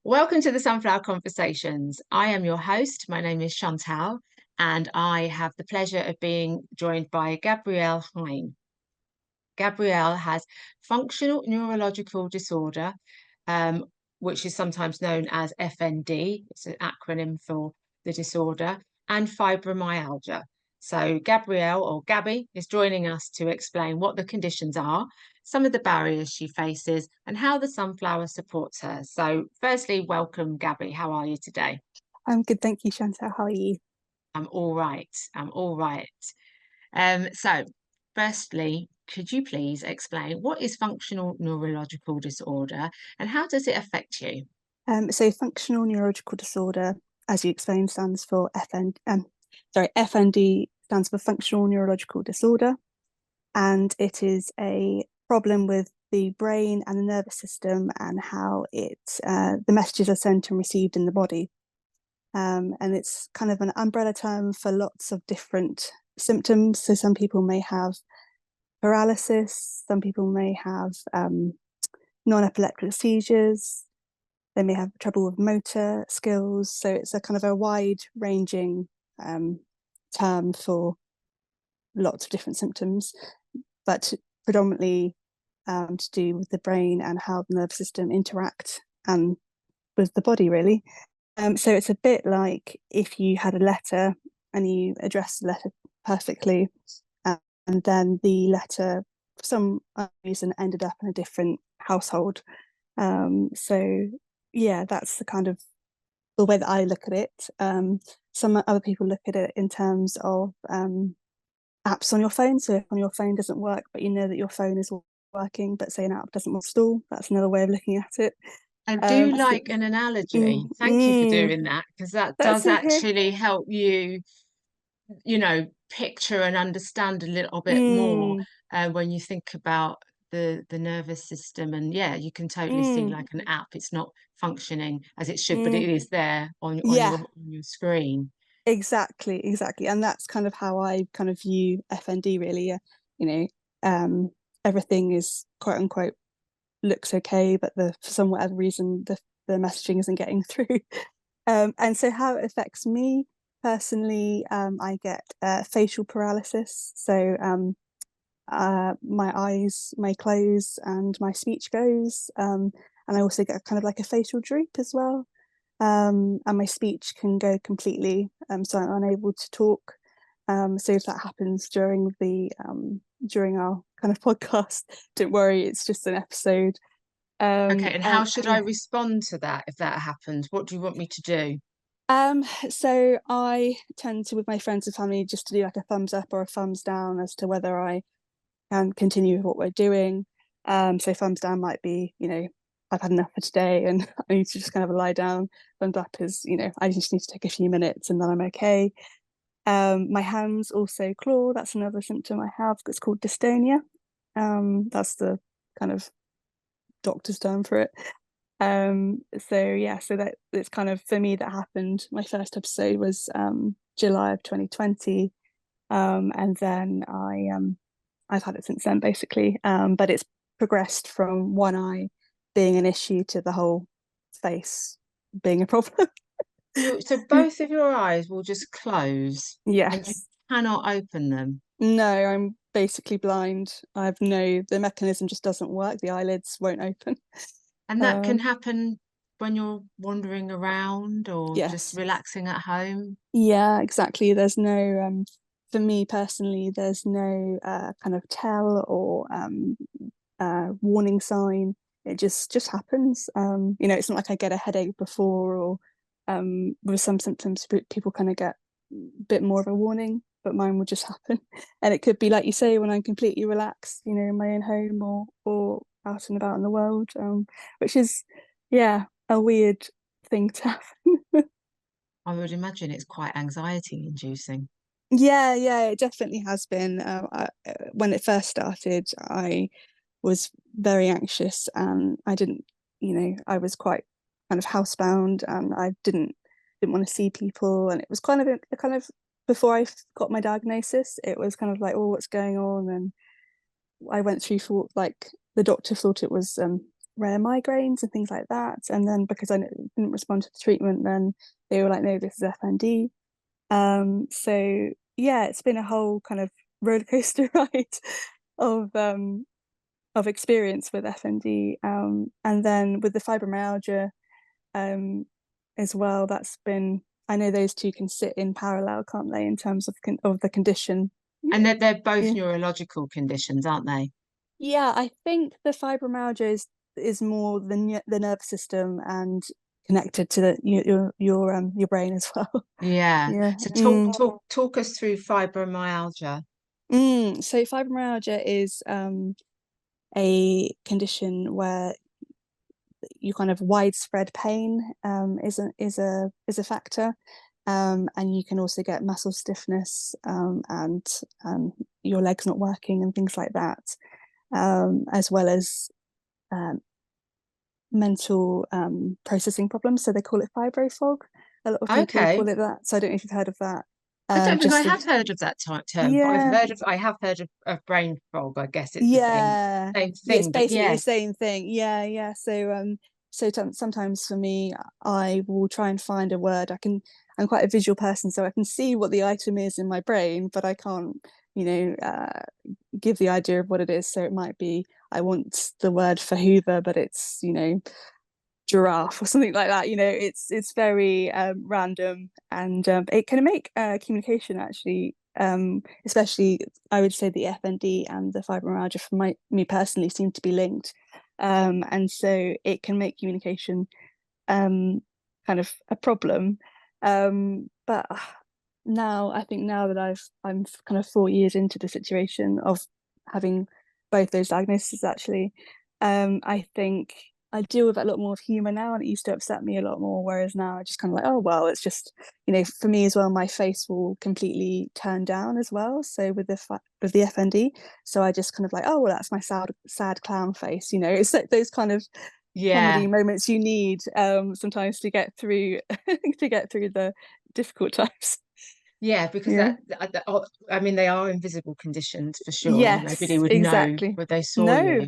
Welcome to the Sunflower Conversations. I am your host. My name is Chantal, and I have the pleasure of being joined by Gabrielle Hine. Gabrielle has functional neurological disorder, which is sometimes known as FND. It's an acronym for the disorder, and fibromyalgia. So Gabrielle, or Gabby, is joining us to explain what the conditions are, some of the barriers she faces, and how the sunflower supports her. So firstly, welcome, Gabby. How are you today? I'm good, thank you, Chantal. How are you? I'm all right. I'm all right. So firstly, could you please explain what is functional neurological disorder and how does it affect you? So functional neurological disorder, as you explained, stands for FND stands for functional neurological disorder, and it is a problem with the brain and the nervous system and how the messages are sent and received in the body. And it's kind of an umbrella term for lots of different symptoms. So some people may have paralysis, some people may have non-epileptic seizures. They may have trouble with motor skills. So it's a kind of a wide-ranging term for lots of different symptoms, but predominantly to do with the brain and how the nervous system interact with the body, really. So it's a bit like if you had a letter and you addressed the letter perfectly, and then the letter, for some reason, ended up in a different household. So yeah, that's the kind of the way that I look at it. Some other people look at it in terms of apps on your phone. So if on your phone doesn't work, but you know that your phone is working, but say an app doesn't install, that's another way of looking at it. I do So, like an analogy. Thank you for doing that because that that's does okay. actually help you, picture and understand a little bit more Mm, when you think about the nervous system. And yeah, you can totally see mm, like an app. It's not functioning as it should, but mm. it is there on Yeah, your screen. exactly. And that's kind of how I kind of view FND, really. You know, um, everything is quote unquote looks okay, but for some whatever reason the messaging isn't getting through. And so how it affects me personally, I get facial paralysis. So my eyes may close and my speech goes. And I also get kind of like a facial droop as well. And my speech can go completely, so I'm unable to talk. So if that happens during our kind of podcast, don't worry, it's just an episode. Okay, and how should I Yeah. respond to that if that happens? What do you want me to do? So I tend to, with my friends and family, just to do like a thumbs up or a thumbs down as to whether I can continue with what we're doing. So thumbs down might be, I've had enough for today and I need to just kind of lie down. Thumbs up is, I just need to take a few minutes and then I'm okay. My hands also claw. That's another symptom I have. It's called dystonia. That's the kind of doctor's term for it. So yeah, so that it's kind of for me that happened. My first episode was July of 2020. And then I've had it since then basically. But it's progressed from one eye being an issue to the whole face being a problem. So both of your eyes will just close and you Yes. cannot open them. No, I'm basically blind. The mechanism just doesn't work. The eyelids won't open. And that can Um, happen when you're wandering around or just yes. relaxing at home. Yeah, exactly. For me personally, there's no kind of tell or warning sign. It just happens. It's not like I get a headache before or with some symptoms people kind of get a bit more of a warning, but mine will just happen. And it could be like you say, when I'm completely relaxed, in my own home or out and about in the world, which is yeah, a weird thing to happen. I would imagine it's quite anxiety inducing. Yeah, it definitely has been. When it first started, I was very anxious and I didn't, I was quite kind of housebound and I didn't want to see people. And it was kind of a kind of before I got my diagnosis, it was kind of like, oh, what's going on? And I went through for like the doctor thought it was rare migraines and things like that. And then because I didn't respond to the treatment, then they were like, no, this is FND. So yeah, it's been a whole kind of roller coaster ride of experience with FND. And then with the fibromyalgia as well, that's been, I know those two can sit in parallel, can't they, in terms of the condition. And they're both Yeah. neurological conditions, aren't they? Yeah, I think the fibromyalgia is more the nervous system and connected to your brain as well. Yeah. Yeah. So talk us through fibromyalgia. So fibromyalgia is a condition where you kind of widespread pain is a factor. And you can also get muscle stiffness, and your legs not working and things like that, as well as um, mental processing problems. So they call it fibrofog. A lot of people Okay. call it that. So I don't know if you've heard of that. I don't think I Just have heard of that term, but yeah, I have heard of brain fog. I guess it's the yeah, same yeah. It's thing, but basically the yeah, same thing. Yeah, yeah. So sometimes for me, I will try and find a word. I'm quite a visual person, so I can see what the item is in my brain, but I can't, give the idea of what it is. So it might be I want the word for Hoover, but it's giraffe or something like that. It's very random, and it can make communication actually, especially I would say the FND and the fibromyalgia for me personally seem to be linked, and so it can make communication kind of a problem. But now I think now that I'm kind of 4 years into the situation of having both those diagnoses actually, I think I deal with it a lot more of humour now, and it used to upset me a lot more. Whereas now I just kind of like, oh well, it's just for me as well. My face will completely turn down as well. So with the FND, so I just kind of like, oh well, that's my sad clown face. It's like those kind of yeah, comedy moments you need sometimes to get through the difficult times. yeah, because Yeah. I mean, they are invisible conditions for sure. Nobody Yes, would know exactly. when they saw No. you.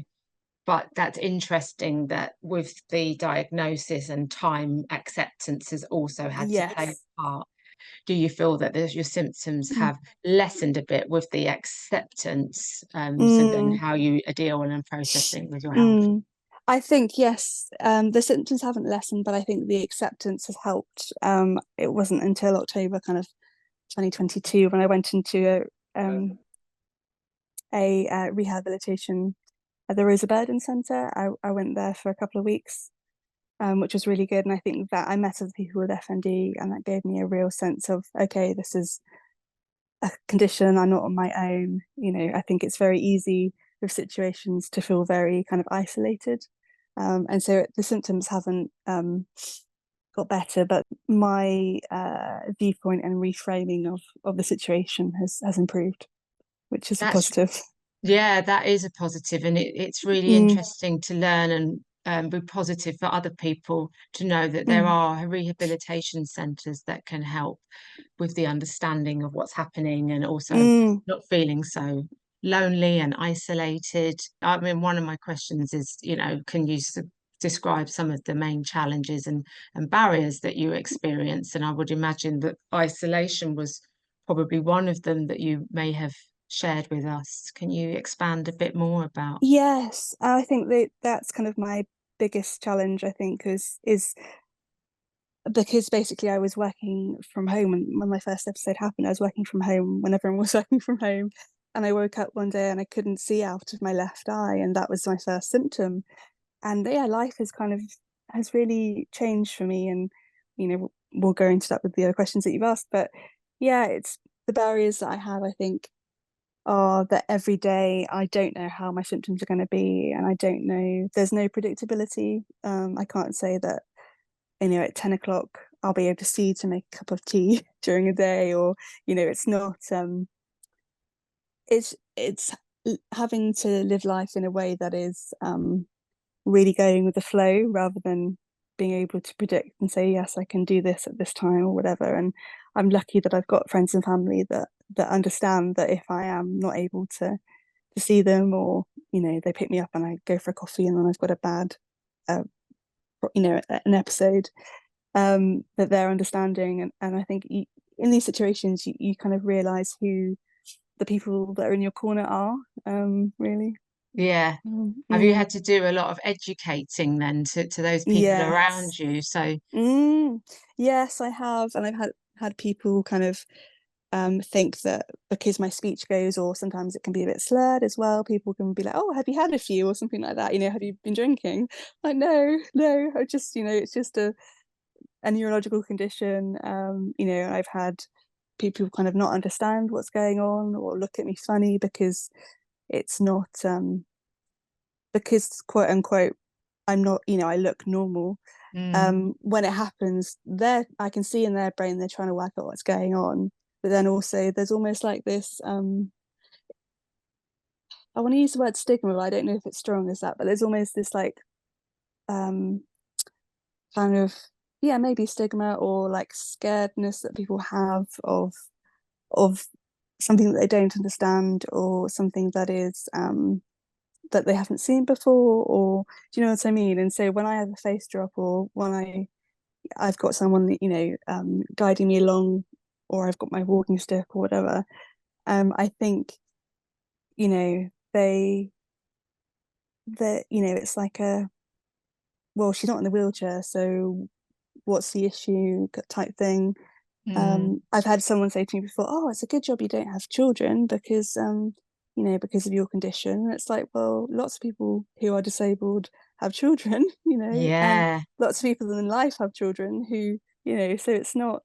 But that's interesting that with the diagnosis and time, acceptance has also had to play Yes. a part. Do you feel that your symptoms Mm. have lessened a bit with the acceptance? So then Mm. how you are dealing and processing with your health? Mm. I think yes, the symptoms haven't lessened, but I think the acceptance has helped. It wasn't until October kind of 2022 when I went into a rehabilitation at the Rosa Burden Centre. I went there for a couple of weeks, which was really good. And I think that I met other people with FND, and that gave me a real sense of, okay, this is a condition. I'm not on my own. I think it's very easy with situations to feel very kind of isolated. And so the symptoms haven't got better, but my viewpoint and reframing of the situation has improved, which is a That's positive. Yeah, that is a positive, and it's really Mm, interesting to learn and be positive for other people to know that there mm, are rehabilitation centres that can help with the understanding of what's happening and also mm, not feeling so lonely and isolated. I mean, one of my questions is, can you describe some of the main challenges and barriers that you experience? And I would imagine that isolation was probably one of them that you may have shared with us. Can you expand a bit more about? yes, I think that's kind of my biggest challenge. I think is because basically I was working from home, and when my first episode happened, I was working from home when everyone was working from home, and I woke up one day and I couldn't see out of my left eye, and that was my first symptom. And yeah, life has really changed for me, and we'll go into that with the other questions that you've asked. But yeah, it's the barriers that I have, I think, are that every day I don't know how my symptoms are going to be, and I don't know, there's no predictability. I can't say that at 10 o'clock I'll be able to see to make a cup of tea during a day, or it's not it's having to live life in a way that is really going with the flow rather than being able to predict and say, yes, I can do this at this time or whatever. And I'm lucky that I've got friends and family that understand that if I am not able to see them, or they pick me up and I go for a coffee and then I've got a bad an episode, that they're understanding. And I think in these situations, you kind of realize who the people that are in your corner are, really. Yeah. Have you had to do a lot of educating then to those people Yes. around you? So Yes, I have. And I've had people kind of think that because my speech goes, or sometimes it can be a bit slurred as well, people can be like, oh, have you had a few or something like that, have you been drinking? Like, no, I just, it's just a neurological condition. I've had people kind of not understand what's going on or look at me funny because it's not because quote unquote I'm not, I look normal. When it happens, I can see in their brain they're trying to work out what's going on. But then also there's almost like this, I want to use the word stigma, but I don't know if it's strong as that, but there's almost this like kind of, yeah, maybe stigma or like scaredness that people have of something that they don't understand, or something that is that they haven't seen before, or do you know what I mean? And so when I have a face drop, or when I've got someone that, guiding me along, or I've got my walking stick or whatever, I think, they that it's like well, she's not in the wheelchair, so what's the issue type thing. I've had someone say to me before, oh, it's a good job you don't have children because because of your condition. And it's like, well, lots of people who are disabled have children, and yeah, lots of people in life have children who, so it's not,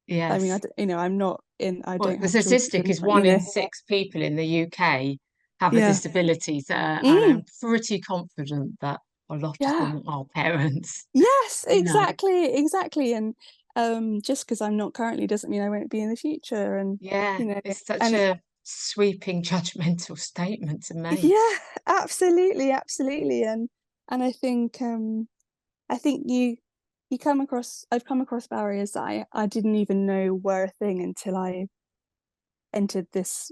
I mean, yes. I'm not I Well, don't the have statistic children, is but one in six people in the UK have a yeah. disability, and I'm Mm, pretty confident that a lot of yeah. them are parents. Yes, You know, exactly. And just because I'm not currently doesn't mean I won't be in the future. And yeah, you know, it's such and a sweeping judgmental statement to make. yeah, absolutely. And I think I've come across barriers that I didn't even know were a thing until I entered this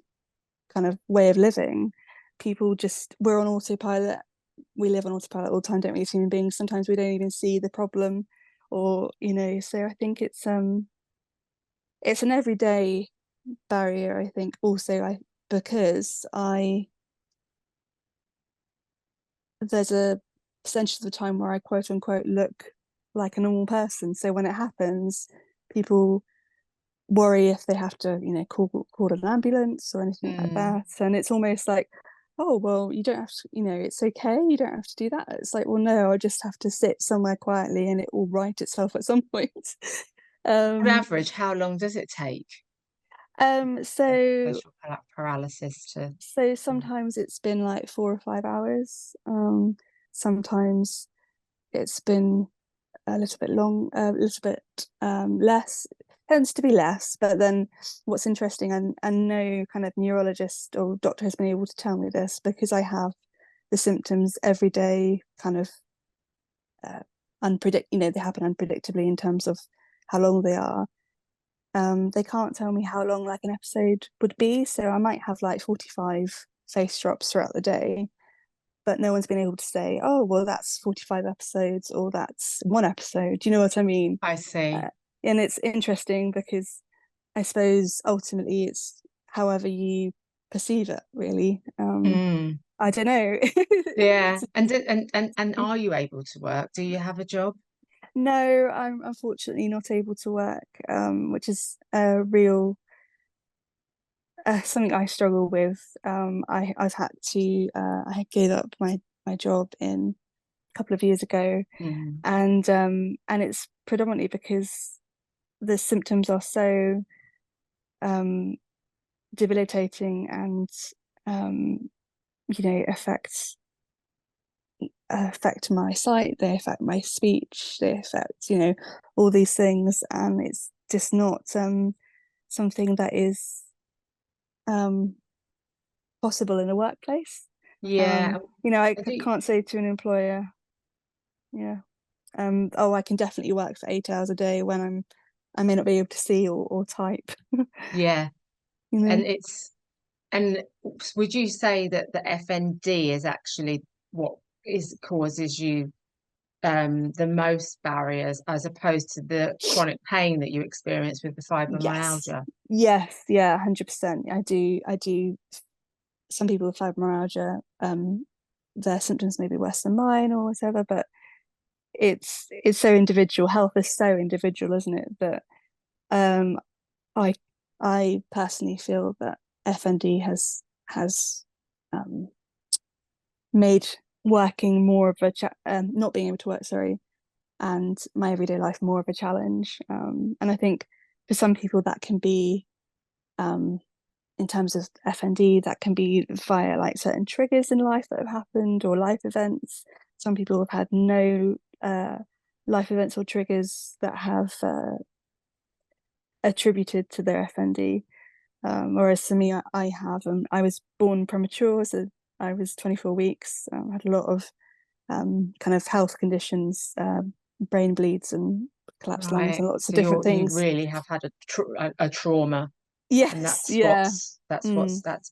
kind of way of living. People just, we're on autopilot. We live on autopilot all the time, don't we, as human beings? Sometimes we don't even see the problem, or so I think it's an everyday barrier. I think also I because I there's a percentage of the time where I quote unquote look like a normal person. So when it happens, people worry if they have to, call an ambulance or anything like Mm. that. And it's almost like, oh, well, you don't have to, it's okay. You don't have to do that. It's like, well, no, I just have to sit somewhere quietly and it will right itself at some point. On um, average, how long does it take um, for so facial paralysis to? so sometimes it's been like 4 or 5 hours. Sometimes it's been a little bit a little bit less. Tends to be less, but then what's interesting, and no kind of neurologist or doctor has been able to tell me this, because I have the symptoms every day, kind of they happen unpredictably in terms of how long they are. They can't tell me how long like an episode would be, so I might have like 45 face drops throughout the day, but no one's been able to say, oh, well, that's 45 episodes or that's one episode. Do you know what I mean? I see. Uh, and it's interesting because I suppose ultimately it's however you perceive it, really. Mm. I don't know. Yeah. And are you able to work? Do you have a job? No, I'm unfortunately not able to work, which is a real something I struggle with. I've had to I gave up my job in a couple of years ago, Mm. and it's predominantly because the symptoms are so um debilitating, and um affect my sight, they affect my speech, they affect all these things, and it's just not something that is um possible in a workplace. Yeah. I I do. can't say to an employer, yeah, oh, I can definitely work for 8 hours a day when I may not be able to see or type. Yeah. you And know and would you say that the FND is actually what is causes you the most barriers as opposed to the chronic pain that you experience with the Yes. fibromyalgia? Yes, yeah, 100%. I do. Some people with fibromyalgia, their symptoms may be worse than mine or whatever, but it's so individual. Health is so individual, isn't it? That um I I personally feel that FND has um made working more of a not being able to work, sorry, and my everyday life more of a challenge. And I think for some people that can be, in terms of FND, that can be via like certain triggers in life that have happened or life events. Some people have had no life events or triggers that have attributed to their FND. Whereas for me, I have, I was born premature, so I was 24 weeks. Had a lot of kind of health conditions, brain bleeds and collapsed lungs Right. and lots of So different you things. really have had a trauma, and Yes, yeah. that's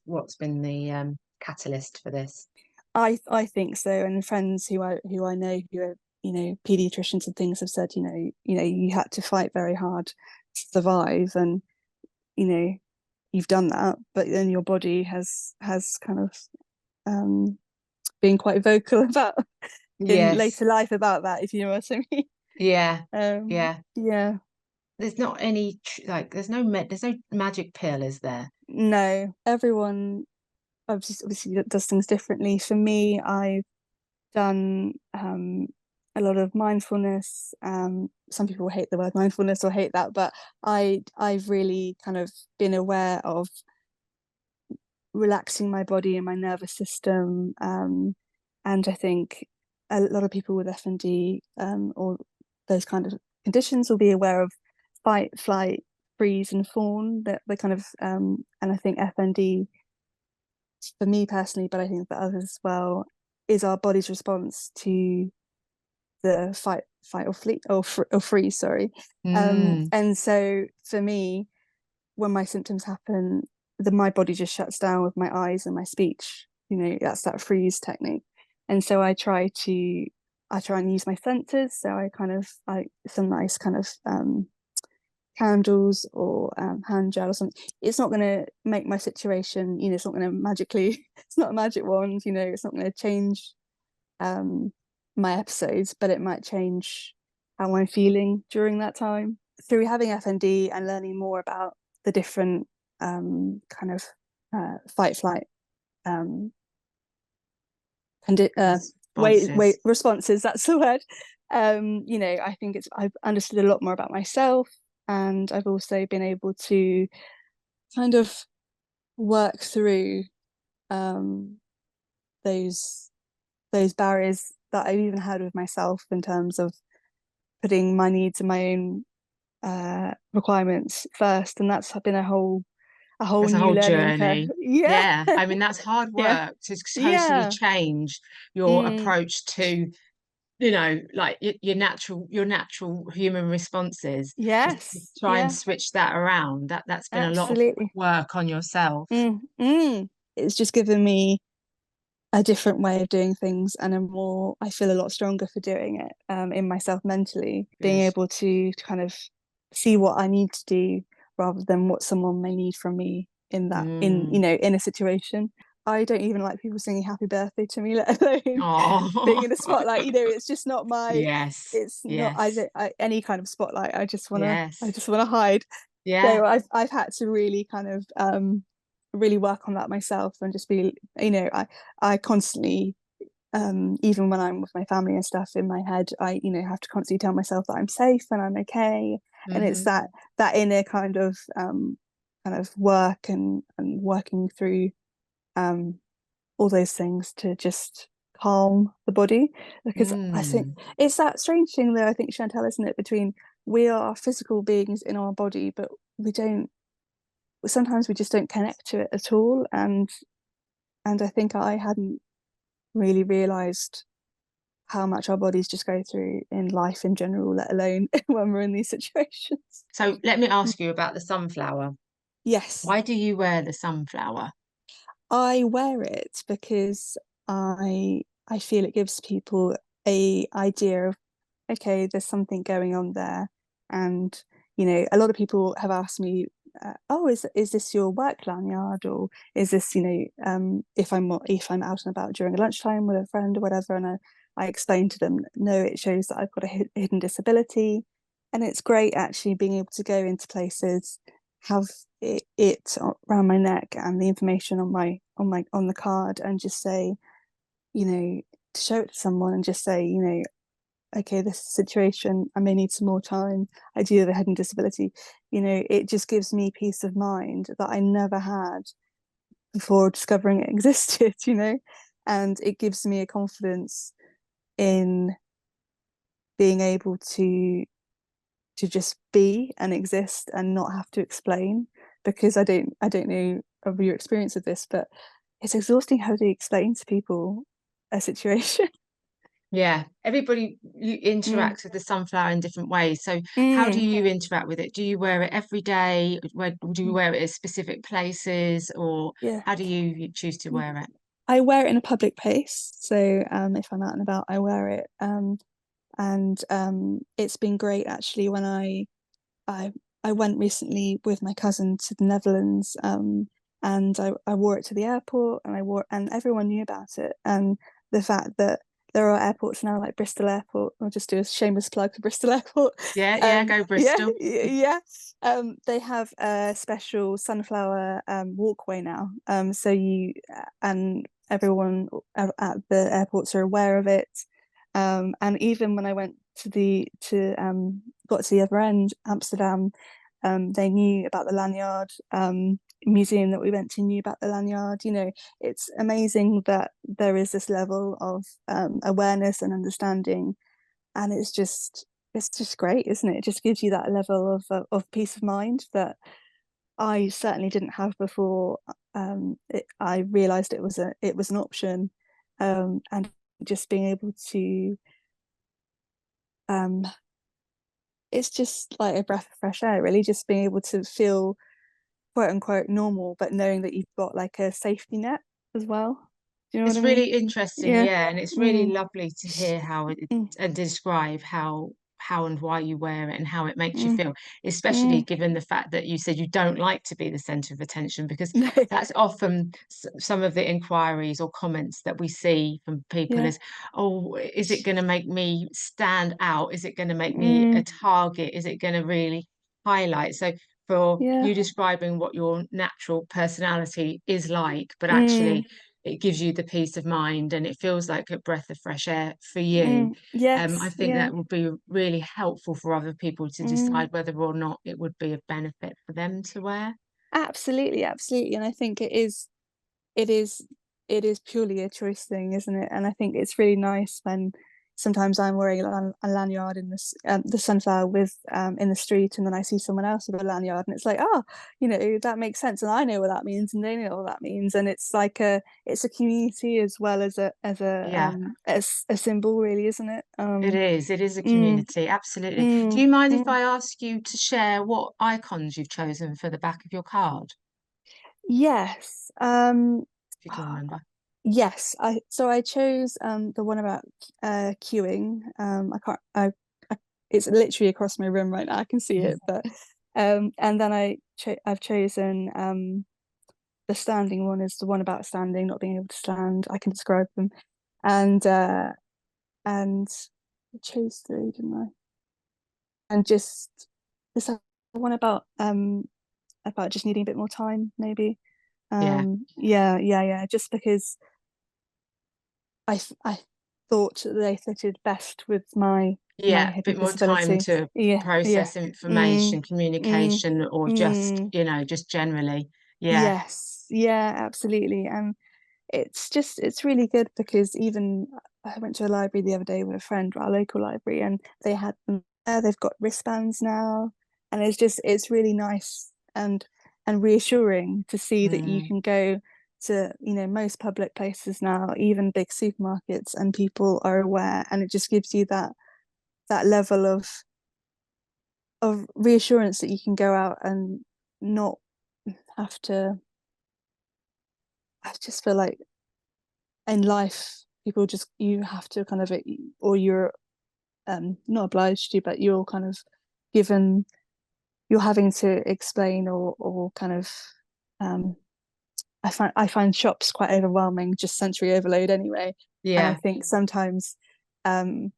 what's been the catalyst for this. I think so. And friends who I know who are, pediatricians and things have said, you had to fight very hard to survive, and you know, you've done that, but then your body has kind of been quite vocal about in Yes. later life about that, if you know what I mean. Yeah. Yeah. Yeah. There's not any like there's no magic pill, is there? No, everyone obviously does things differently. For me, I've done a lot of mindfulness. Some people hate the word mindfulness or hate that, but I've really kind of been aware of relaxing my body and my nervous system. And I think a lot of people with FND, or those kind of conditions, will be aware of fight, flight, freeze, and fawn. That the kind of and I think FND, for me personally, but I think for others as well, is our body's response to the fight or flee or freeze. Sorry. Mm. And so for me, when my symptoms happen, my body just shuts down with my eyes and my speech. That's that freeze technique. And so I try and use my senses. So I some nice kind of candles or hand gel or something. It's not going to make my situation, it's not going to magically, it's not a magic wand, it's not going to change my episodes, but it might change how I'm feeling during that time. Through having FND and learning more about the different kind of fight flight um, Responses. responses, that's the word. I think I've understood a lot more about myself, and I've also been able to kind of work through um, those those barriers that I've even had with myself in terms of putting my needs and my own requirements first, and that's been a whole That's a new whole learning curve. journey. Yeah. Yeah. I mean, that's hard Yeah. work to totally Yeah. change your Mm, approach to, like your natural human responses. To yes. try and Yeah. switch that around. That's been a lot of Absolutely. work on yourself. It's just given me a different way of doing things, and I feel a lot stronger for doing it, in myself mentally, being Good. able to kind of see what I need to do rather than what someone may need from me Mm. in a situation. I don't even like people singing happy birthday to me, let alone being Oh, in the spotlight. It's just not yes, it's not yes, any kind of spotlight. I yes, just want to hide. yeah. So I've had to really kind of really work on that myself, and just be, I constantly, even when I'm with my family and stuff, in my head I have to constantly tell myself that I'm safe and I'm okay. And it's Hmm. that inner kind of work, and working through um all those things to just calm the body. Because I think Mm. it's that strange thing, though, I think, Chantal, isn't it, between we are physical beings in our body, but we don't sometimes we just don't connect to it at all. And I think I hadn't really realized how much our bodies just go through in life in general, let alone when we're in these situations. So let me ask you about the sunflower. Yes, Why do you wear the sunflower? I wear it because I feel it gives people a idea of, okay, there's something going on there. And, a lot of people have asked me, oh, is this your work lanyard, or is this, if I'm out and about during a lunchtime with a friend or whatever, and I explain to them, no, it shows that I've got a hidden disability. And it's great actually being able to go into places, have it around my neck and the information on the card, and just say, to show it to someone and just say, okay, this situation, I may need some more time. I do have a hidden disability. It just gives me peace of mind that I never had before discovering it existed, and it gives me a confidence in being able to just be and exist and not have to explain, because I don't know of your experience of this, but it's exhausting how to explain to people a situation. Yeah, everybody Mm. interacts with the sunflower in different ways. So how do Mm. you interact with it? Do you wear it every day? Do you wear it at specific places, or Yeah. how do you choose to wear it? I wear it in a public place. So if I'm out and about, I wear it. And it's been great actually when I I went recently with my cousin to the Netherlands, and I wore it to the airport, and everyone knew about it. And the fact that there are airports now like Bristol Airport, I'll just do a shameless plug for Bristol Airport. Yeah, yeah, go Yeah, Bristol. yeah. They have a special sunflower walkway now. So and everyone at the airports are aware of it. And even when I went got to the other end, Amsterdam, they knew about the lanyard. Museum that we went to knew about the lanyard. It's amazing that there is this level of awareness and understanding, and it's just great, isn't it? It just gives you that level of peace of mind that I certainly didn't have before. I realized it was an option, and just being able to um it's just like a breath of fresh air, really, just being able to feel quote unquote normal, but knowing that you've got like a safety net as well. Do you know what It's I mean? really interesting, Yeah. yeah, and it's really Mm. lovely to hear how it Mm. and describe how and why you wear it and how it makes you Mm. feel, especially Mm. given the fact that you said you don't like to be the center of attention, because No. that's often some of the inquiries or comments that we see from people Yeah. is, oh, is it going to make me stand out? Is it going to make me a Mm. target? Is it going to really highlight? So for Yeah. you describing what your natural personality is like, but Mm. actually it gives you the peace of mind and it feels like a breath of fresh air for you. Mm. I Yes. think Yeah. that would be really helpful for other people to Mm. decide whether or not it would be a benefit for them to wear. Absolutely, absolutely. And I think it is it is purely a choice thing, isn't it? And I think it's really nice when sometimes I'm wearing a lanyard in the sunflower with in the street, and then I see someone else with a lanyard, and it's like, oh, that makes sense, and I know what that means, and they know what that means, and it's a community as well as Yeah, a symbol, really, isn't it? it is. It is a Mm, community. Absolutely. Do mm, you mind if mm. I ask you to share what icons you've chosen for the back of your card, Yes. if you can remember? Yes, I chose the one about queuing. I can't I it's literally across my room right now. I can see it, but and then I've chosen the standing one is the one about standing, not being able to stand. I can describe them. And I chose three, didn't I? And just this one about just needing a bit more time, maybe. Yeah. Yeah, yeah, yeah. Just because I thought they fitted best with my Yeah, a hidden bit more time disability. to Yeah, yeah. process Mm, information, mm, communication, or just, mm. just generally. Yeah, Yes, yeah, absolutely. And it's really good because even I went to a library the other day with a friend, our local library, and they had them there. They've got wristbands now, and it's really nice and reassuring to see that you mm, can go to most public places now, even big supermarkets, and people are aware, and it just gives you that level of reassurance that you can go out and not have to. I just feel like in life. people just, you have to kind of, or you're not obliged to, but you're kind of given, you're having to explain or kind of I find shops quite overwhelming, just sensory overload anyway. And I Yeah. think sometimes um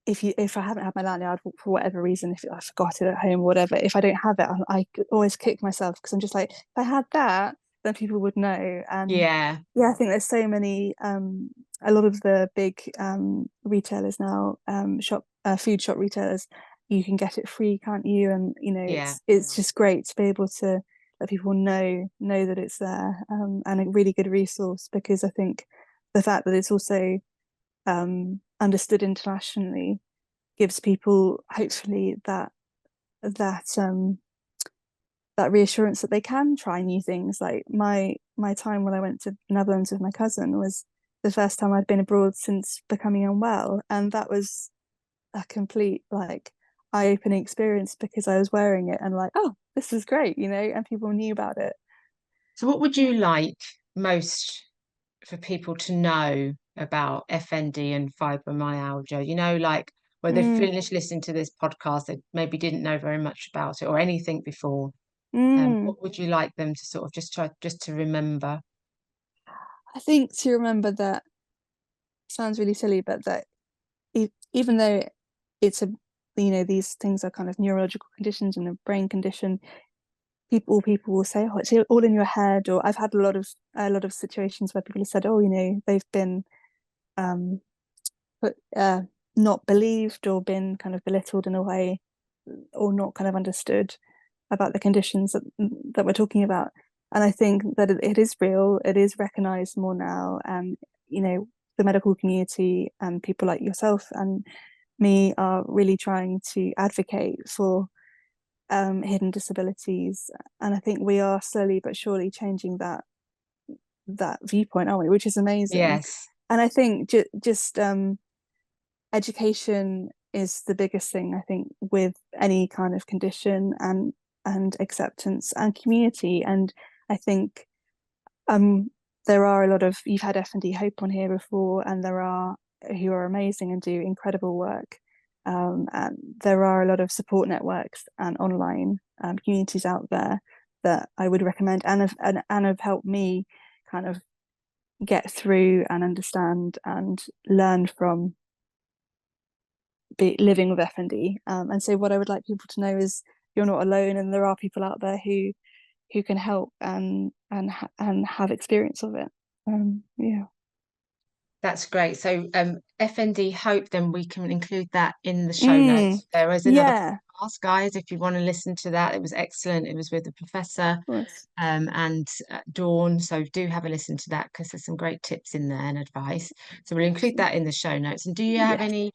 if I haven't had my lanyard for whatever reason, if I forgot it at home or whatever, if I don't have it, I always kick myself because I'm just like, if I had that, then people would know. And Yeah. yeah, I think there's so many a lot of the big retailers now, food shop retailers, you can get it free, can't you? And you know, Yeah. it's just great to be able to let people know that it's there, and a really good resource, because I think the fact that it's also understood internationally gives people hopefully that that reassurance that they can try new things. Like my time when I went to the Netherlands with my cousin was the first time I'd been abroad since becoming unwell, and that was a complete like eye-opening experience because I was wearing it and like, oh, this is great, you know, and people knew about it. So what would Yeah. you like most for people to know about FND and fibromyalgia? You know, like where they Mm, finished listening to this podcast, they maybe didn't know very much about it or anything before. mm. What would you like them to sort of just to remember? I think to remember that, sounds really silly, but that even though it's a, you know, these things are kind of neurological conditions and a brain condition, people will say, oh, it's all in your head. Or I've had a lot of situations where people have said, oh, you know, they've been um but not believed or been kind of belittled in a way, or not kind of understood about the conditions that we're talking about. And I think that it is real, it is recognized more now, and you know, the medical community and people like yourself and me are really trying to advocate for hidden disabilities. And I think we are slowly but surely changing that viewpoint, aren't we? Which is amazing. Yes. And I think just education is the biggest thing, I think, with any kind of condition, and acceptance and community. And I think um there are a lot of, you've had F&D Hope on here before, and there are who are amazing and do incredible work. And there are a lot of support networks and online communities out there that I would recommend, and have helped me kind of get through and understand and learn from living with FND. And so what I would like people to know is you're not alone, and there are people out there who can help and have experience of it. Yeah. That's great. So FND Hope, then we can include that in the show Mm, notes. There is another yeah, of podcast, guys, if you want to listen to that. It was excellent. It was with the professor course. and Dawn. So do have a listen to that because there's some great tips in there and advice. So we'll include that in the show notes. And do you have Yes. any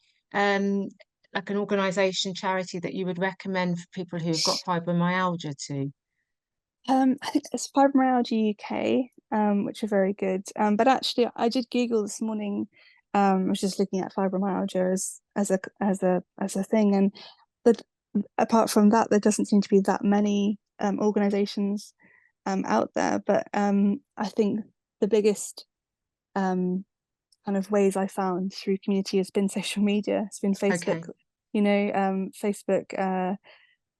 like an organisation, charity that you would recommend for people who've got fibromyalgia to? I think it's Fibromyalgia UK, which are very good. But actually, I did Google this morning. I was just looking at fibromyalgia as a thing, and that apart from that, there doesn't seem to be that many organisations out there. But I think the biggest kind of ways I found through community has been social media. It's been Okay. Facebook, you know, Facebook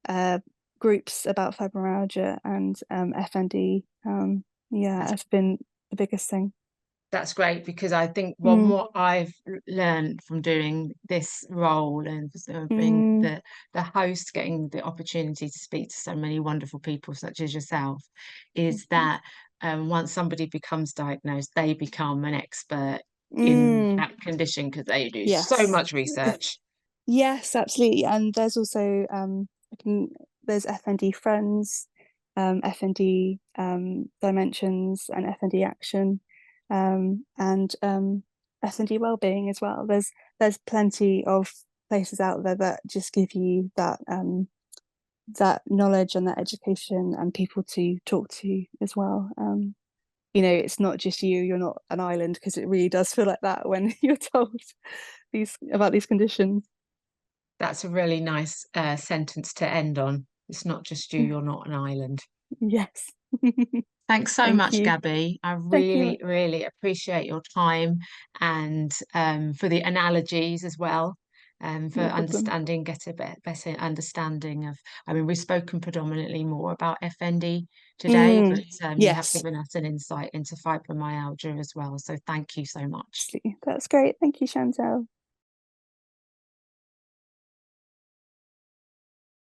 uh, groups about fibromyalgia and FND. Yeah, That's has been the biggest thing. That's great because I think Mm, what I've learned from doing this role and sort of being mm, the host, getting the opportunity to speak to so many wonderful people such as yourself, is that once somebody becomes diagnosed, they become an expert in mm, that condition because they do so yes. much research. Yes, absolutely. And there's also there's FND Friends, FND Dimensions, and FND Action, and FND Wellbeing as well. There's plenty of places out there that just give you that knowledge and that education and people to talk to as well. You know, it's not just you're not an island, because it really does feel like that when you're told these conditions. That's a really nice sentence to end on. It's not just you, you're not an island. Yes. Thanks so Thank much, you. Gabby. I Thank you. really appreciate your time and for the analogies as well, for No problem. understanding, get a bit better understanding of, I mean, we've spoken predominantly more about FND today, but you have Yes, given us an insight into fibromyalgia as well. So thank you so much. absolutely. That's great. Thank you, Chantal.